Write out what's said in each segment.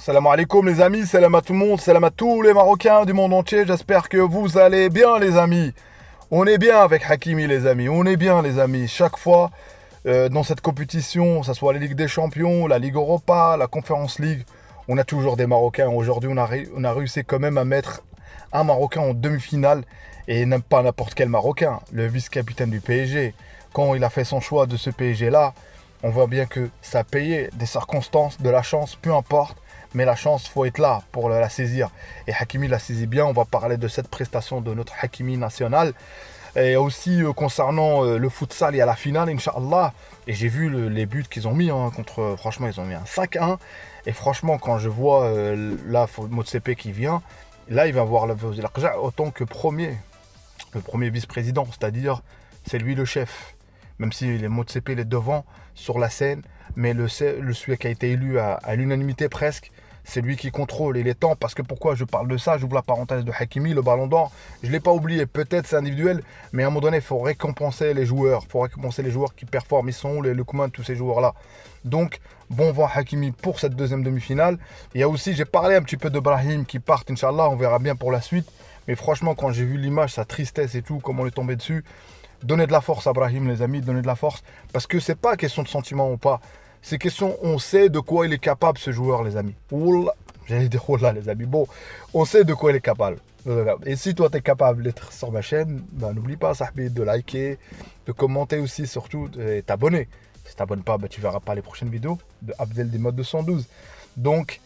Salam alaikum les amis, salam à tout le monde, salam à tous les Marocains du monde entier. J'espère que vous allez bien les amis. On est bien avec Hakimi les amis, on est bien les amis. Chaque fois dans cette compétition, que ce soit la Ligue des Champions, la Ligue Europa, la Conference League, on a toujours des Marocains. Aujourd'hui on a réussi quand même à mettre un Marocain en demi-finale. Et même pas n'importe quel Marocain, le vice-capitaine du PSG. Quand il a fait son choix de ce PSG là, on voit bien que ça a payé des circonstances, de la chance, peu importe. Mais la chance, il faut être là pour la saisir. Et Hakimi l'a saisi bien. On va parler de cette prestation de notre Hakimi national. Et aussi concernant le futsal et à la finale, Inch'Allah. Et j'ai vu les buts qu'ils ont mis contre. Franchement, ils ont mis un 5-1. Et franchement, quand je vois là, Motsepe qui vient, là, il va voir autant que le premier vice-président. C'est-à-dire, c'est lui le chef. Même si les Motsepe est devant sur la scène. Mais celui qui a été élu à l'unanimité presque, c'est lui qui contrôle. Il est temps, parce que pourquoi je parle de ça, j'ouvre la parenthèse de Hakimi, le ballon d'or. Je ne l'ai pas oublié, peut-être c'est individuel, mais à un moment donné, il faut récompenser les joueurs. Il faut récompenser les joueurs qui performent. Ils sont où le commun de tous ces joueurs-là. Donc, bon vent Hakimi pour cette deuxième demi-finale. Il y a aussi, j'ai parlé un petit peu de Brahim qui part, Inch'Allah, on verra bien pour la suite. Mais franchement, quand j'ai vu l'image, sa tristesse et tout, comment on est tombé dessus, donnez de la force à Brahim, les amis, donnez de la force. Parce que c'est pas question de sentiment ou pas. C'est question, on sait de quoi il est capable, ce joueur, les amis. Oula, j'allais dire oula, les amis. Bon, on sait de quoi il est capable. Et si toi, tu es capable d'être sur ma chaîne, bah, n'oublie pas, sahbi, de liker, de commenter aussi, surtout, et t'abonner. Si tu t'abonnes pas, bah, tu verras pas les prochaines vidéos de Abdel des modes 212. Donc,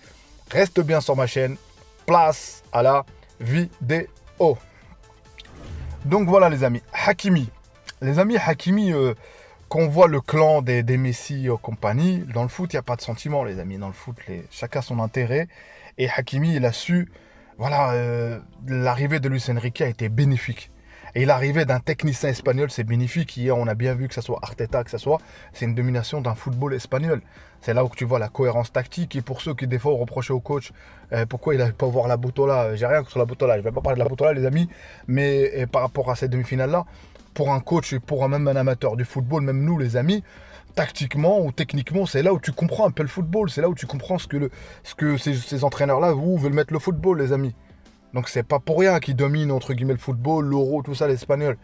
reste bien sur ma chaîne. Place à la vidéo. Donc, voilà, les amis. Hakimi. Les amis, Hakimi... Quand on voit le clan des Messi et compagnie, dans le foot, il n'y a pas de sentiment, les amis. Dans le foot, chacun a son intérêt. Et Hakimi, il a su... Voilà, l'arrivée de Luis Enrique a été bénéfique. Et l'arrivée d'un technicien espagnol, c'est bénéfique. Hier, on a bien vu que ce soit Arteta, c'est une domination d'un football espagnol. C'est là où tu vois la cohérence tactique. Et pour ceux qui, des fois, reprochaient au coach pourquoi il n'arrive pas à voir la Botola, j'ai rien contre la Botola. Je ne vais pas parler de la Botola, les amis. Mais par rapport à cette demi-finale-là, pour un coach et pour même un amateur du football, même nous les amis, tactiquement ou techniquement, c'est là où tu comprends un peu le football, c'est là où tu comprends ce que ces entraîneurs-là veulent mettre le football, les amis. Donc c'est pas pour rien qu'ils dominent entre guillemets le football, l'euro, tout ça, l'espagnol.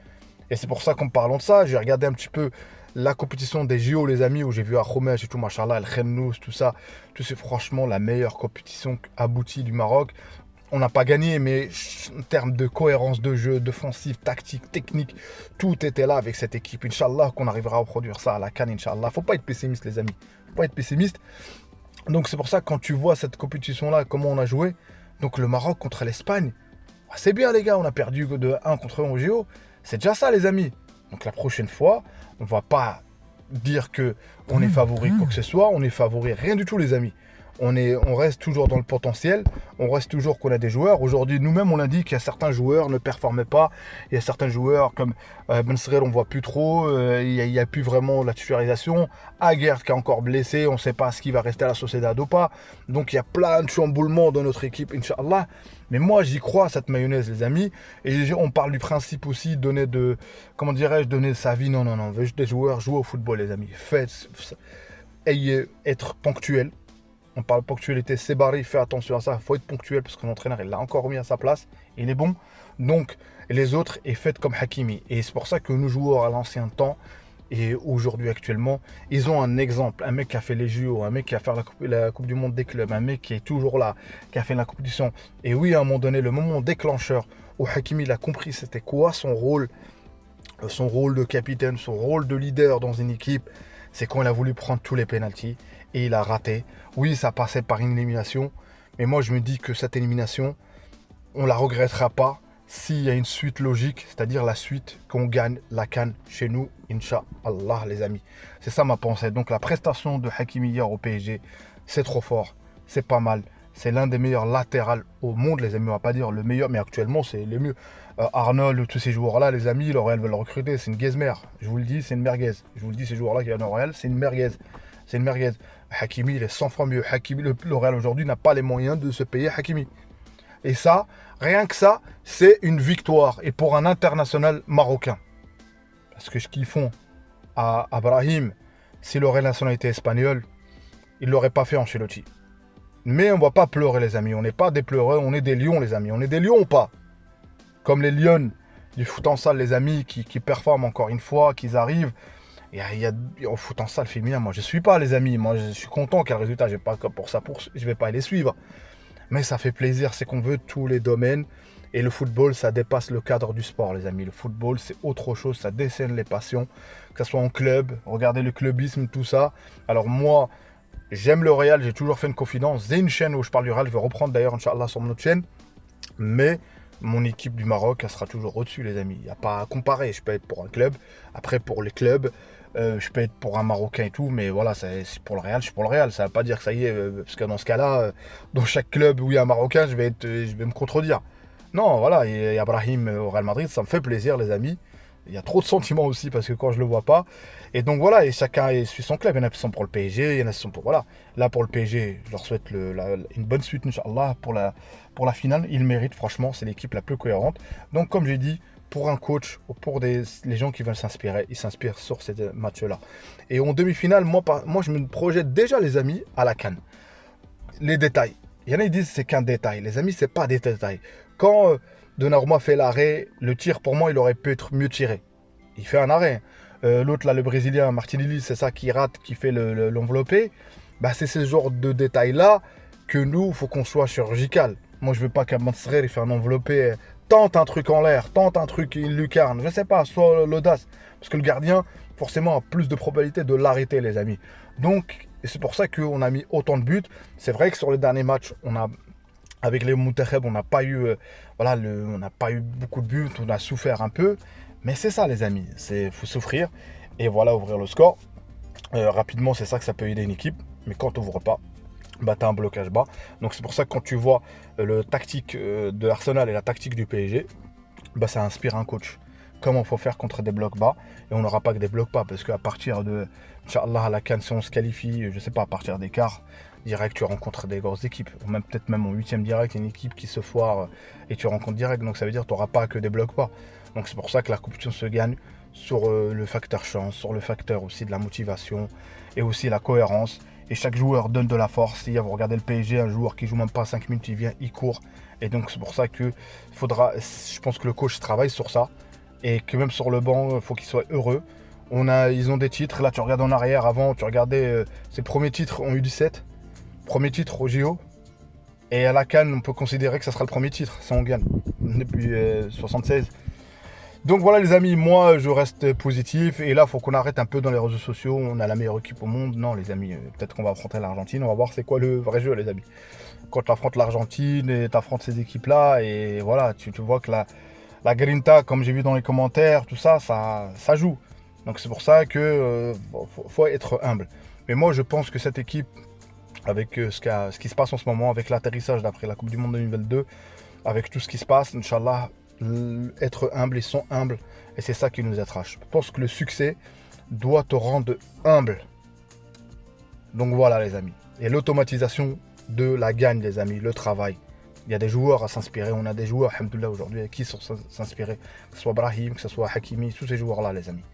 Et c'est pour ça qu'en parlant de ça, j'ai regardé un petit peu la compétition des JO, les amis, où j'ai vu Ahmed et tout, machallah, El Khennous, tout ça. Tout c'est franchement la meilleure compétition aboutie du Maroc. On n'a pas gagné, mais en termes de cohérence de jeu, d'offensive, tactique, technique, tout était là avec cette équipe. Inch'Allah qu'on arrivera à reproduire ça à la CAN, Inch'Allah. Faut pas être pessimiste, les amis. Faut pas être pessimiste. Donc c'est pour ça que quand tu vois cette compétition-là, comment on a joué, donc le Maroc contre l'Espagne, c'est bien les gars, on a perdu de 1 contre 1 au JO. C'est déjà ça les amis. Donc la prochaine fois, on va pas dire que on est favori quoi que ce soit, on est favori rien du tout les amis. On reste toujours dans le potentiel, on reste toujours qu'on a des joueurs. Aujourd'hui, nous-mêmes, on a dit qu'il y a certains joueurs ne performaient pas. Il y a certains joueurs comme Ben Srer, on ne voit plus trop. Il n'y a plus vraiment la titularisation. Aguerd qui est encore blessé, on ne sait pas ce qui va rester à la Sociedad ou pas. Donc, il y a plein de chamboulements dans notre équipe, Inch'Allah. Mais moi, j'y crois, cette mayonnaise, les amis. Et on parle du principe aussi, donner sa vie. Non, veut juste des joueurs, jouer au football, les amis. Être ponctuel. On parle ponctualité, c'est barré, fais attention à ça, il faut être ponctuel parce que l'entraîneur il l'a encore remis à sa place, il est bon. Donc les autres, est faites comme Hakimi. Et c'est pour ça que nos joueurs à l'ancien temps et aujourd'hui actuellement, ils ont un exemple. Un mec qui a fait les JO, un mec qui a fait la coupe du Monde des clubs, un mec qui est toujours là, qui a fait la compétition. Et oui, à un moment donné, le moment déclencheur où Hakimi il a compris c'était quoi son rôle de capitaine, son rôle de leader dans une équipe, c'est quand il a voulu prendre tous les pénaltys et il a raté. Oui, ça passait par une élimination, mais moi je me dis que cette élimination, on la regrettera pas s'il y a une suite logique, c'est-à-dire la suite qu'on gagne la CAN chez nous, Inch'Allah les amis. C'est ça ma pensée. Donc la prestation de Hakimi hier au PSG, c'est trop fort, c'est pas mal. C'est l'un des meilleurs latérales au monde, les amis. On va pas dire le meilleur, mais actuellement, c'est le mieux. Arnold, tous ces joueurs-là, les amis, le Real veut le recruter. C'est une gazmer. Je vous le dis, c'est une merguez. Je vous le dis, ces joueurs-là qui viennent au Real, c'est une merguez. C'est une merguez. Hakimi, il est 100 fois mieux. Hakimi, le Real aujourd'hui n'a pas les moyens de se payer Hakimi. Et ça, rien que ça, c'est une victoire. Et pour un international marocain. Parce que ce qu'ils font à Brahim, s'il aurait la nationalité espagnole, il ne l'aurait pas fait Ancelotti. Mais on ne va pas pleurer, les amis. On n'est pas des pleureux, on est des lions, les amis. On est des lions ou pas? Comme les lions du foot en salle, les amis, qui performent encore une fois, qu'ils arrivent. Au foot en salle féminin, moi je ne suis pas, les amis. Moi je suis content quel résultat. Je ne vais pas les suivre. Mais ça fait plaisir, c'est qu'on veut tous les domaines. Et le football, ça dépasse le cadre du sport, les amis. Le football, c'est autre chose, ça dessine les passions. Que ce soit en club, regardez le clubisme, tout ça. Alors moi, j'aime le Real, j'ai toujours fait une confidence. J'ai une chaîne où je parle du Real, je vais reprendre d'ailleurs, Inch'Allah, sur notre chaîne. Mais mon équipe du Maroc, elle sera toujours au-dessus, les amis. Il n'y a pas à comparer. Je peux être pour un club, après pour les clubs, je peux être pour un Marocain et tout, mais voilà, c'est pour le Real, je suis pour le Real. Ça ne veut pas dire que ça y est, parce que dans ce cas-là, dans chaque club où il y a un Marocain, je vais me contredire. Non, voilà, et Ibrahim au Real Madrid, ça me fait plaisir, les amis. Il y a trop de sentiments aussi, parce que quand je le vois pas. Et donc voilà, et chacun suit son club. Il y en a qui sont pour le PSG, il y en a qui sont pour... Voilà. Là, pour le PSG, je leur souhaite une bonne suite, Inch'Allah, pour la finale. Ils méritent, franchement, c'est l'équipe la plus cohérente. Donc, comme j'ai dit, pour un coach ou pour les gens qui veulent s'inspirer, ils s'inspirent sur ces matchs-là. Et en demi-finale, moi, je me projette déjà, les amis, à la CAN. Les détails. Il y en a qui disent que c'est qu'un détail. Les amis, c'est pas des détails. Quand Donnarumma fait l'arrêt, le tir, pour moi, il aurait pu être mieux tiré. Il fait un arrêt. L'autre, là, le Brésilien, Martinelli, c'est ça qui rate, qui fait l'enveloppé. Bah, c'est ce genre de détails-là que nous, il faut qu'on soit chirurgical. Moi, je veux pas qu'un Mansour il fait un enveloppé, tente un truc en l'air, tente un truc, il lucarne. Je sais pas, soit l'audace. Parce que le gardien, forcément, a plus de probabilité de l'arrêter, les amis. Donc, et c'est pour ça qu'on a mis autant de buts. C'est vrai que sur les derniers matchs, avec les Moutaheb, on n'a pas eu, on n'a pas eu beaucoup de buts, on a souffert un peu. Mais c'est ça, les amis, il faut souffrir et voilà, ouvrir le score. Rapidement, c'est ça que ça peut aider une équipe. Mais quand tu n'ouvres pas, bah, tu as un blocage bas. Donc c'est pour ça que quand tu vois le tactique de Arsenal et la tactique du PSG, bah, ça inspire un coach. Comment il faut faire contre des blocs bas. Et on n'aura pas que des blocs bas, parce qu'à partir de, Inch'Allah, à la CAN, si on se qualifie, je ne sais pas, à partir des quarts, direct, tu rencontres des grosses équipes. Ou même peut-être même en 8e direct, une équipe qui se foire et tu rencontres direct. Donc ça veut dire que tu n'auras pas que des blocs bas. Donc c'est pour ça que la compétition se gagne sur le facteur chance, sur le facteur aussi de la motivation et aussi la cohérence. Et chaque joueur donne de la force. Si vous regardez le PSG, un joueur qui joue même pas 5 minutes, il vient, il court. Et donc c'est pour ça que je pense que le coach travaille sur ça. Et que même sur le banc, il faut qu'il soit heureux. Ils ont des titres. Là, tu regardes en arrière. Avant, tu regardais, c'est le premier titre en U17. Premier titre au JO. Et à la CAN, on peut considérer que ça sera le premier titre. Ça, on gagne. Depuis 76. Donc voilà, les amis. Moi, je reste positif. Et là, il faut qu'on arrête un peu dans les réseaux sociaux. On a la meilleure équipe au monde. Non, les amis. Peut-être qu'on va affronter l'Argentine. On va voir c'est quoi le vrai jeu, les amis. Quand tu affrontes l'Argentine et tu affrontes ces équipes-là. Et voilà, tu vois que la grinta, comme j'ai vu dans les commentaires, tout ça, ça joue. Donc c'est pour ça que faut être humble. Mais moi, je pense que cette équipe, avec ce qui se passe en ce moment, avec l'atterrissage d'après la Coupe du Monde 2022, avec tout ce qui se passe, Inch'Allah, être humble, ils sont humbles. Et c'est ça qui nous attrape. Je pense que le succès doit te rendre humble. Donc voilà, les amis. Et l'automatisation de la gagne, les amis, le travail. Il y a des joueurs à s'inspirer. On a des joueurs, alhamdoulilah, aujourd'hui, à qui s'inspirer. Que ce soit Brahim, que ce soit Hakimi, tous ces joueurs-là, les amis.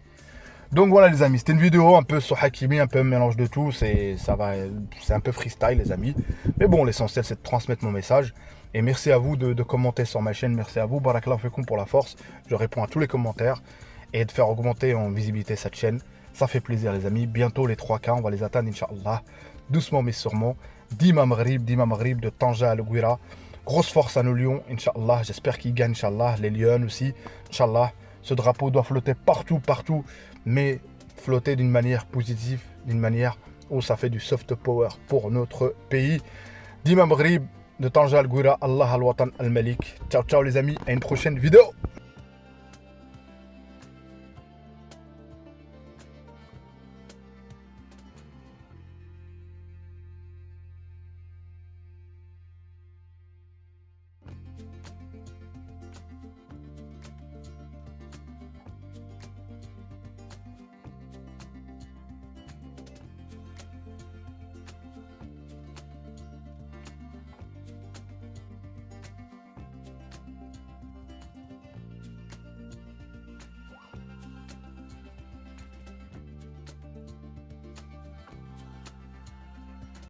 Donc voilà, les amis. C'était une vidéo un peu sur Hakimi, un peu un mélange de tout. C'est un peu freestyle, les amis. Mais bon, l'essentiel, c'est de transmettre mon message. Et merci à vous de commenter sur ma chaîne. Merci à vous. Barakallahu fikoum pour la force. Je réponds à tous les commentaires. Et de faire augmenter en visibilité cette chaîne. Ça fait plaisir, les amis. Bientôt, les 3K, on va les atteindre, Inch'Allah. Doucement, mais sûrement. Dima Maghrib de Tanja al Gouira. Grosse force à nos lions, Inch'Allah. J'espère qu'ils gagnent, Inch'Allah. Les lions aussi, Inch'Allah. Ce drapeau doit flotter partout. Mais flotter d'une manière positive, d'une manière où ça fait du soft power pour notre pays. Dima Maghrib de Tanja al Gouira. Allah al-Watan al-Malik. Ciao, ciao les amis. À une prochaine vidéo.